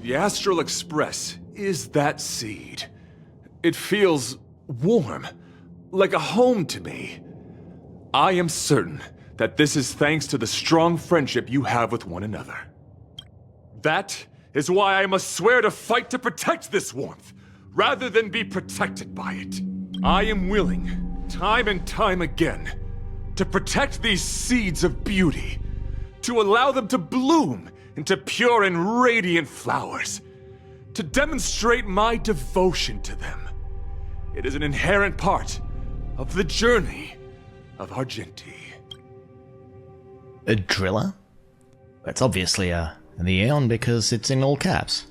The Astral Express is that seed. It feels warm, like a home to me. I am certain that this is thanks to the strong friendship you have with one another. That is why I must swear to fight to protect this warmth, rather than be protected by it. I am willing, time and time again, to protect these seeds of beauty, to allow them to bloom into pure and radiant flowers, to demonstrate my devotion to them. It is an inherent part of the journey of Argenti. A driller? That's obviously an Eon because it's in all caps.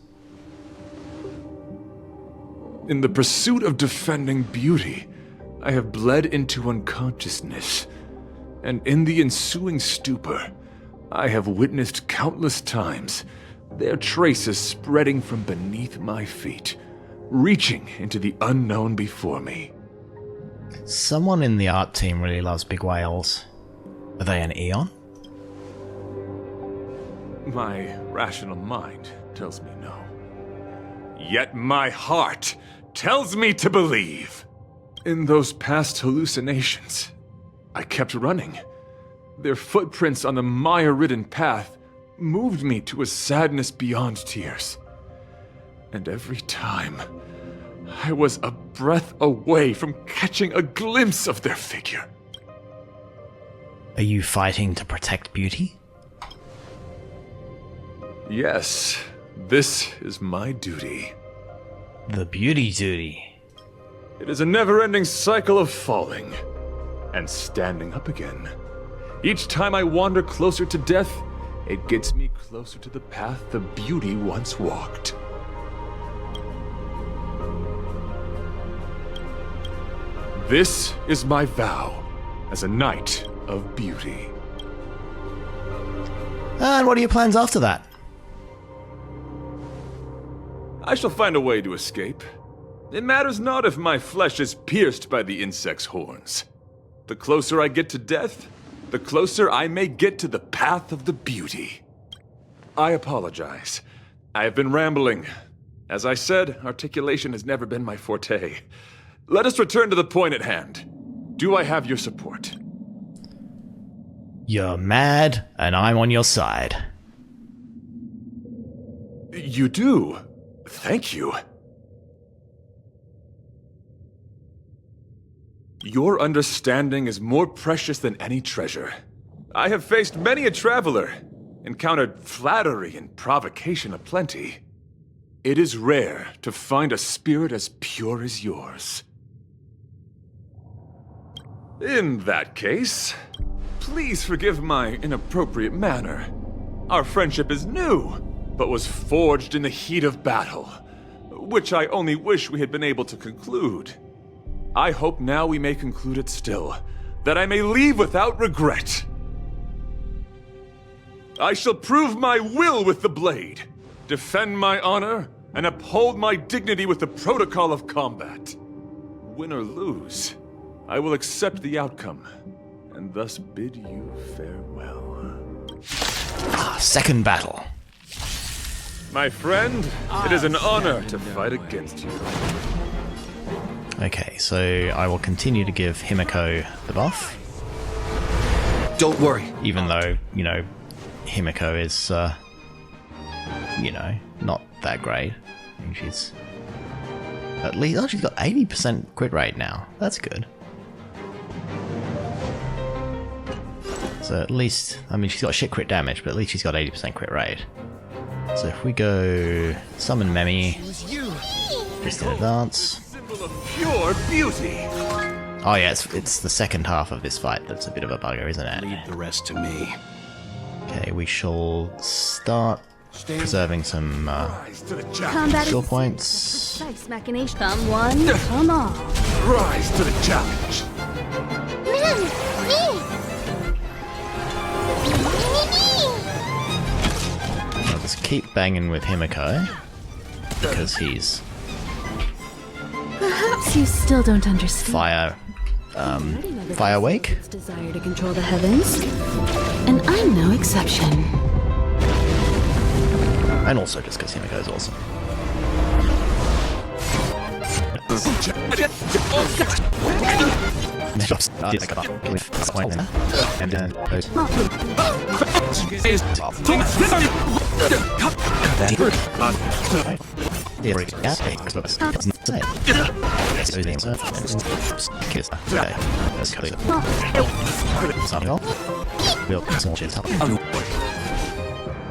In the pursuit of defending beauty, I have bled into unconsciousness, and in the ensuing stupor, I have witnessed countless times their traces spreading from beneath my feet, reaching into the unknown before me. Someone in the art team really loves big whales. Are they an Eon? My rational mind tells me no. Yet my heart tells me to believe. In those past hallucinations, I kept running. Their footprints on the mire-ridden path moved me to a sadness beyond tears. And every time, I was a breath away from catching a glimpse of their figure. Are you fighting to protect beauty? Yes, this is my duty. The beauty duty. It is a never-ending cycle of falling and standing up again. Each time I wander closer to death, it gets me closer to the path the beauty once walked. This is my vow as a knight of beauty. And what are your plans after that? I shall find a way to escape. It matters not if my flesh is pierced by the insect's horns. The closer I get to death, the closer I may get to the path of the beauty. I apologize. I have been rambling. As I said, articulation has never been my forte. Let us return to the point at hand. Do I have your support? You're mad, and I'm on your side. You do. Thank you. Your understanding is more precious than any treasure. I have faced many a traveler, encountered flattery and provocation aplenty. It is rare to find a spirit as pure as yours. In that case, please forgive my inappropriate manner. Our friendship is new, but was forged in the heat of battle, which I only wish we had been able to conclude. I hope now we may conclude it still, that I may leave without regret. I shall prove my will with the blade, defend my honor, and uphold my dignity with the protocol of combat. Win or lose, I will accept the outcome, and thus bid you farewell. Second battle. My friend, it is an honor to fight against you. Okay, so I will continue to give Himeko the buff. Don't worry. Even though, you know, Himeko is, you know, not that great. I mean, she's at least, oh, she's got 80% crit rate now. That's good. So at least, I mean, she's got shit crit damage, but at least she's got 80% crit rate. So if we go summon Memi, just in advance. Symbol of pure beauty. Oh yeah, it's the second half of this fight that's a bit of a bugger, isn't it? Leave the rest to me. Okay, we shall start preserving some skill points. Nice machination. Come one, come on. Rise to the challenge. I'll just keep banging with Himeko because he's Perhaps you still don't understand. fire wake. Its desire to control the heavens, and I'm no exception. And also just because Himeko is awesome. And then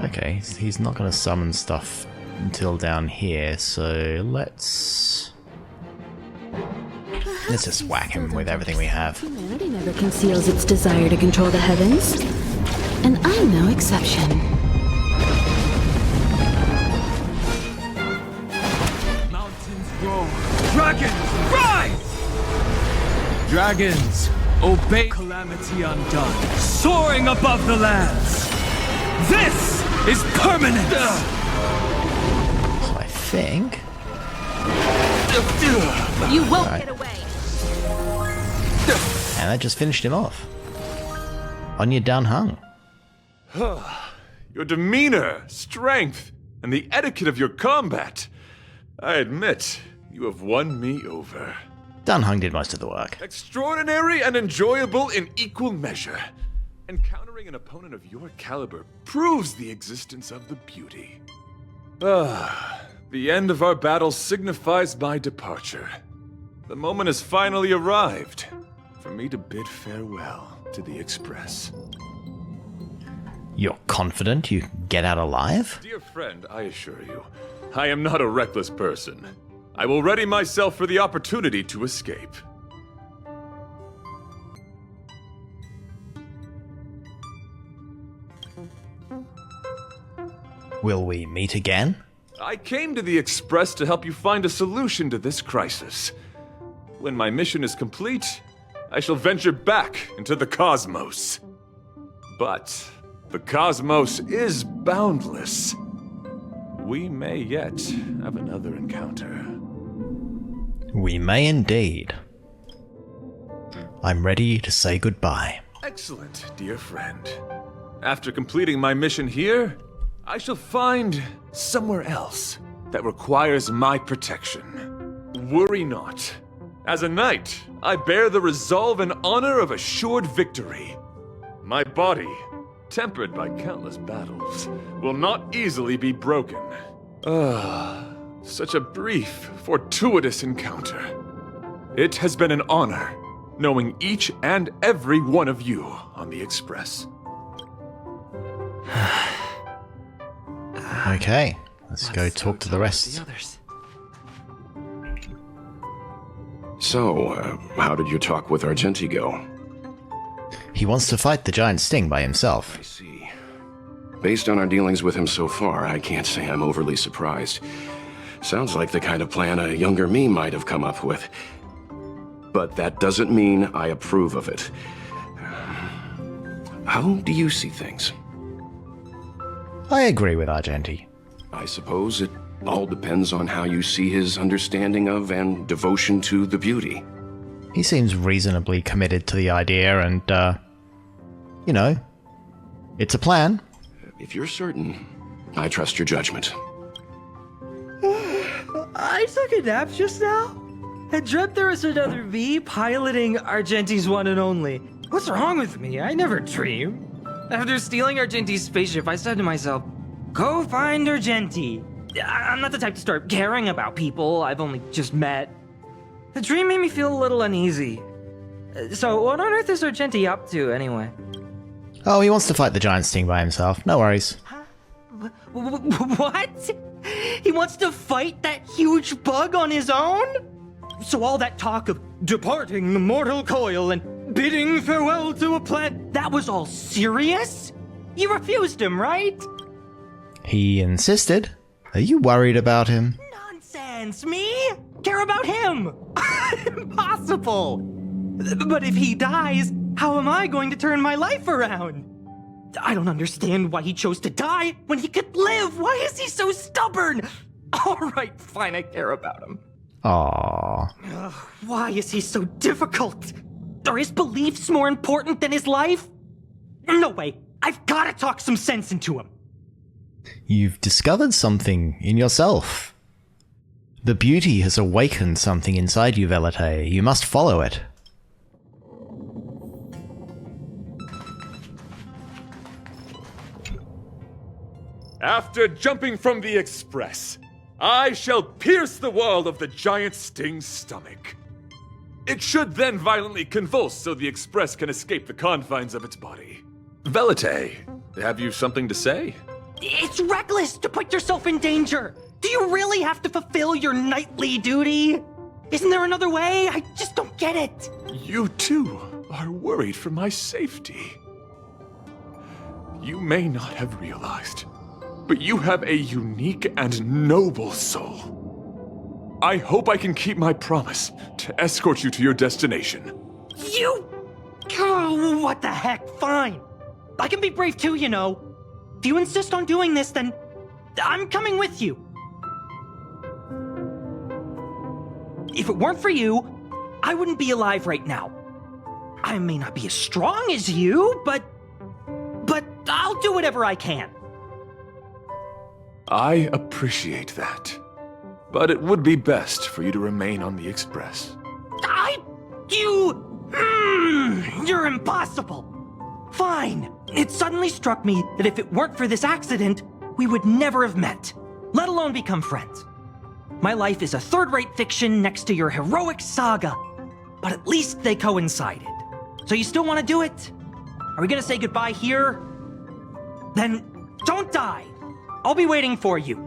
okay, he's not going to summon stuff until down here, so let's just whack him with everything we have. Humanity never conceals its desire to control the heavens, and I'm no exception. Mountains grow. Dragons, rise! Dragons, obey calamity undone, soaring above the lands. This is permanent! So I think... You won't get away! And that just finished him off. On your down hung. Your demeanor, strength, and the etiquette of your combat. I admit, you have won me over. Down hung did most of the work. Extraordinary and enjoyable in equal measure. Encountering an opponent of your caliber proves the existence of the beauty. The end of our battle signifies my departure. The moment has finally arrived for me to bid farewell to the Express. You're confident you can get out alive? Dear friend, I assure you, I am not a reckless person. I will ready myself for the opportunity to escape. Will we meet again? I came to the Express to help you find a solution to this crisis. When my mission is complete, I shall venture back into the cosmos. But the cosmos is boundless. We may yet have another encounter. We may indeed. I'm ready to say goodbye. Excellent, dear friend. After completing my mission here, I shall find somewhere else that requires my protection. Worry not. As a knight, I bear the resolve and honor of assured victory. My body, tempered by countless battles, will not easily be broken. Such a brief, fortuitous encounter. It has been an honor knowing each and every one of you on the Express. Okay, let's go talk to the rest. So, how did your talk with Argenti go? He wants to fight the giant sting by himself. I see. Based on our dealings with him so far, I can't say I'm overly surprised. Sounds like the kind of plan a younger me might have come up with. But that doesn't mean I approve of it. How do you see things? I agree with Argenti. I suppose it all depends on how you see his understanding of and devotion to the beauty. He seems reasonably committed to the idea and, you know, it's a plan. If you're certain, I trust your judgment. I took a nap just now and dreamt there was another me piloting Argenti's one and only. What's wrong with me? I never dream. After stealing Argenti's spaceship, I said to myself, go find Argenti. I'm not the type to start caring about people I've only just met. The dream made me feel a little uneasy. So what on earth is Argenti up to, anyway? Oh, he wants to fight the giant sting by himself. No worries. What? He wants to fight that huge bug on his own? So all that talk of departing the mortal coil and bidding farewell to a planet, that was all serious? You refused him, right? He insisted. Are you worried about him? Nonsense! Me? Care about him? Impossible! But if he dies, how am I going to turn my life around? I don't understand why he chose to die when he could live. Why is he so stubborn? All right, fine, I care about him. Aww. Why is he so difficult? Are his beliefs more important than his life? No way. I've got to talk some sense into him. You've discovered something in yourself. The beauty has awakened something inside you, Velite. You must follow it. After jumping from the express, I shall pierce the wall of the giant sting's stomach. It should then violently convulse so the express can escape the confines of its body. Velite, have you something to say? It's reckless to put yourself in danger. Do you really have to fulfill your nightly duty? Isn't there another way? I just don't get it. You too are worried for my safety. You may not have realized, but you have a unique and noble soul. I hope I can keep my promise to escort you to your destination. You... Oh, what the heck? Fine. I can be brave too, you know. If you insist on doing this, then I'm coming with you. If it weren't for you, I wouldn't be alive right now. I may not be as strong as you, but I'll do whatever I can. I appreciate that. But it would be best for you to remain on the Express. You're impossible. Fine. It suddenly struck me that if it weren't for this accident, we would never have met, let alone become friends. My life is a third-rate fiction next to your heroic saga, but at least they coincided. So you still want to do it? Are we gonna say goodbye here? Then don't die. I'll be waiting for you.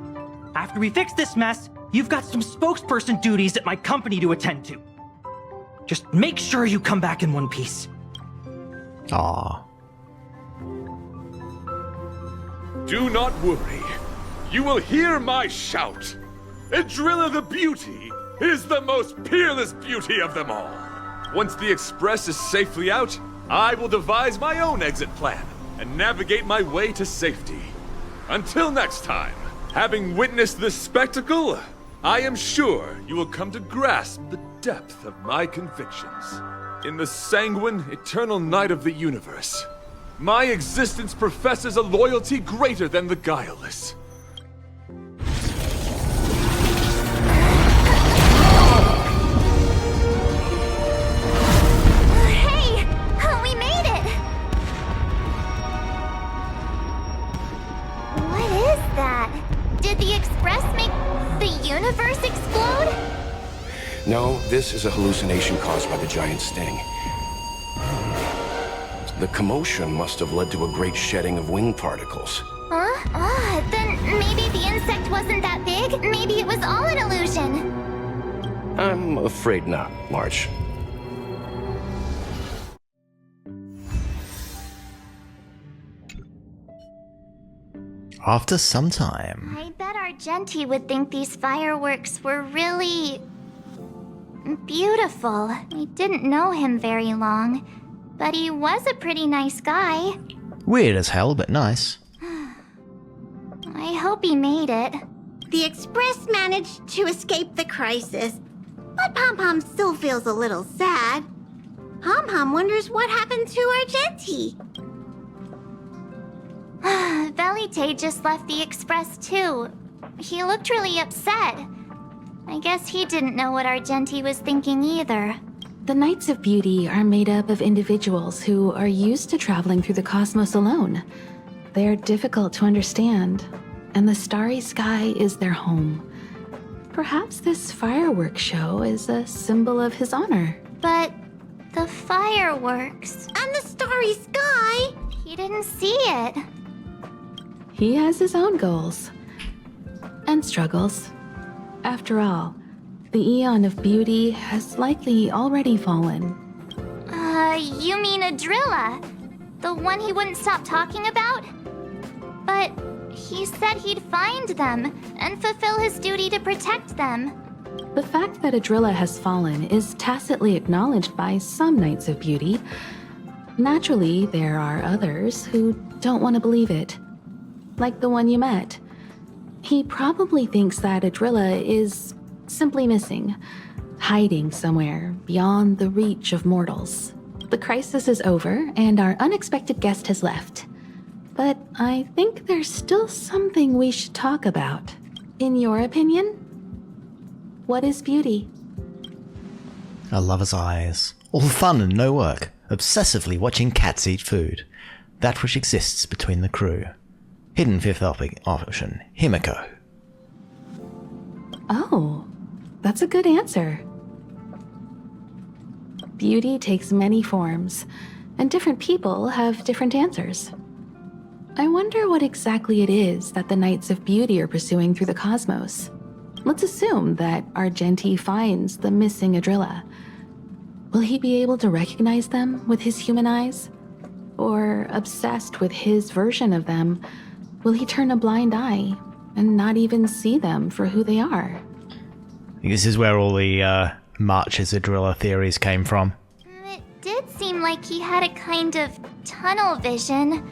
After we fix this mess, you've got some spokesperson duties at my company to attend to. Just make sure you come back in one piece. Aww. Do not worry. You will hear my shout. Adrilla the Beauty is the most peerless beauty of them all. Once the Express is safely out, I will devise my own exit plan and navigate my way to safety. Until next time, having witnessed this spectacle, I am sure you will come to grasp the depth of my convictions. In the sanguine, eternal night of the universe, my existence professes a loyalty greater than the guileless. Hey! We made it! What is that? Did the Express make the universe explode? No, this is a hallucination caused by the giant sting. The commotion must have led to a great shedding of wing particles. Huh? Then maybe the insect wasn't that big? Maybe it was all an illusion. I'm afraid not, March. After some time. I bet Argenti would think these fireworks were really... beautiful. I didn't know him very long, but he was a pretty nice guy. Weird as hell, but nice. I hope he made it. The Express managed to escape the crisis, but Pom Pom still feels a little sad. Pom Pom wonders what happened to Argenti. Velite just left the Express too. He looked really upset. I guess he didn't know what Argenti was thinking either. The Knights of Beauty are made up of individuals who are used to traveling through the cosmos alone. They're difficult to understand, and the starry sky is their home. Perhaps this fireworks show is a symbol of his honor. But the fireworks... And the starry sky! He didn't see it. He has his own goals. And struggles. After all, the Eon of Beauty has likely already fallen. You mean Adrilla? The one he wouldn't stop talking about? But he said he'd find them and fulfill his duty to protect them. The fact that Adrilla has fallen is tacitly acknowledged by some Knights of Beauty. Naturally, there are others who don't want to believe it. Like the one you met. He probably thinks that Adrilla is simply missing, hiding somewhere beyond the reach of mortals. The crisis is over, and our unexpected guest has left. But I think there's still something we should talk about. In your opinion, what is beauty? A lover's eyes. All fun and no work. Obsessively watching cats eat food. That which exists between the crew. Hidden fifth option, Himeko. Oh, that's a good answer. Beauty takes many forms, and different people have different answers. I wonder what exactly it is that the Knights of Beauty are pursuing through the cosmos. Let's assume that Argenti finds the missing Adrilla. Will he be able to recognize them with his human eyes? Or, obsessed with his version of them, will he turn a blind eye and not even see them for who they are? This is where all the March's Adrilla theories came from. It did seem like he had a kind of tunnel vision.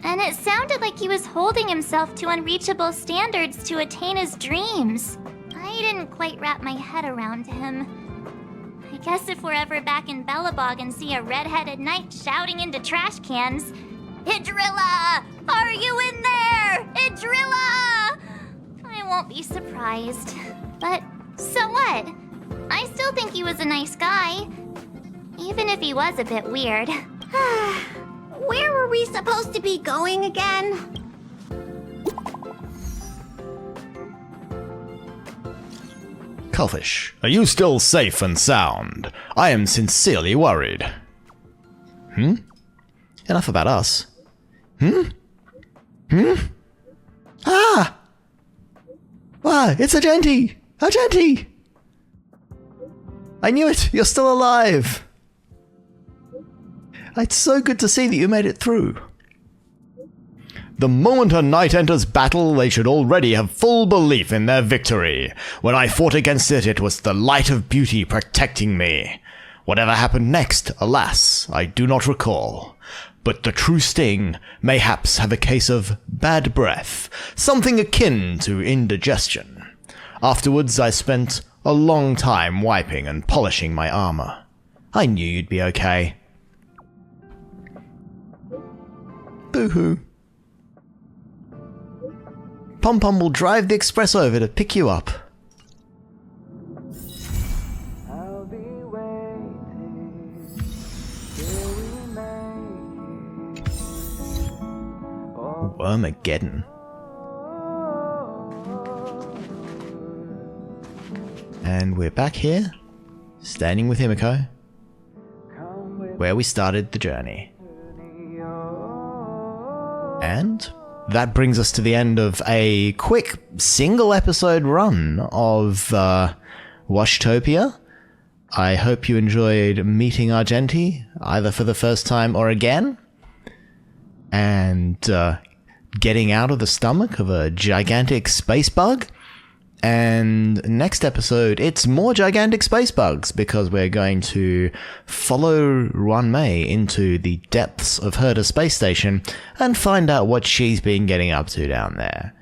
And it sounded like he was holding himself to unreachable standards to attain his dreams. I didn't quite wrap my head around him. I guess if we're ever back in Bellabog and see a redheaded knight shouting into trash cans, "Idrilla! Are you in there? Idrilla!" I won't be surprised. But so what? I still think he was a nice guy. Even if he was a bit weird. Where were we supposed to be going again? Cullfish, are you still safe and sound? I am sincerely worried. Enough about us. Ah! Ah, it's Argenti! Argenti! I knew it! You're still alive! It's so good to see that you made it through. The moment a knight enters battle, they should already have full belief in their victory. When I fought against it, it was the light of beauty protecting me. Whatever happened next, alas, I do not recall. But the true sting mayhaps have a case of bad breath, something akin to indigestion. Afterwards, I spent a long time wiping and polishing my armor. I knew you'd be okay. Boo-hoo. Pom Pom will drive the express over to pick you up. I'll be waiting till we make it. Wormageddon. And we're back here, standing with Himeko, where we started the journey. And that brings us to the end of a quick single episode run of Washtopia. I hope you enjoyed meeting Argenti, either for the first time or again, and getting out of the stomach of a gigantic space bug. And next episode, it's more gigantic space bugs, because we're going to follow Ruanmei into the depths of Herda Space Station and find out what she's been getting up to down there.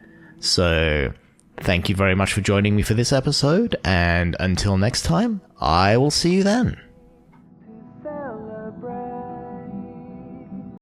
So, thank you very much for joining me for this episode, and until next time, I will see you then.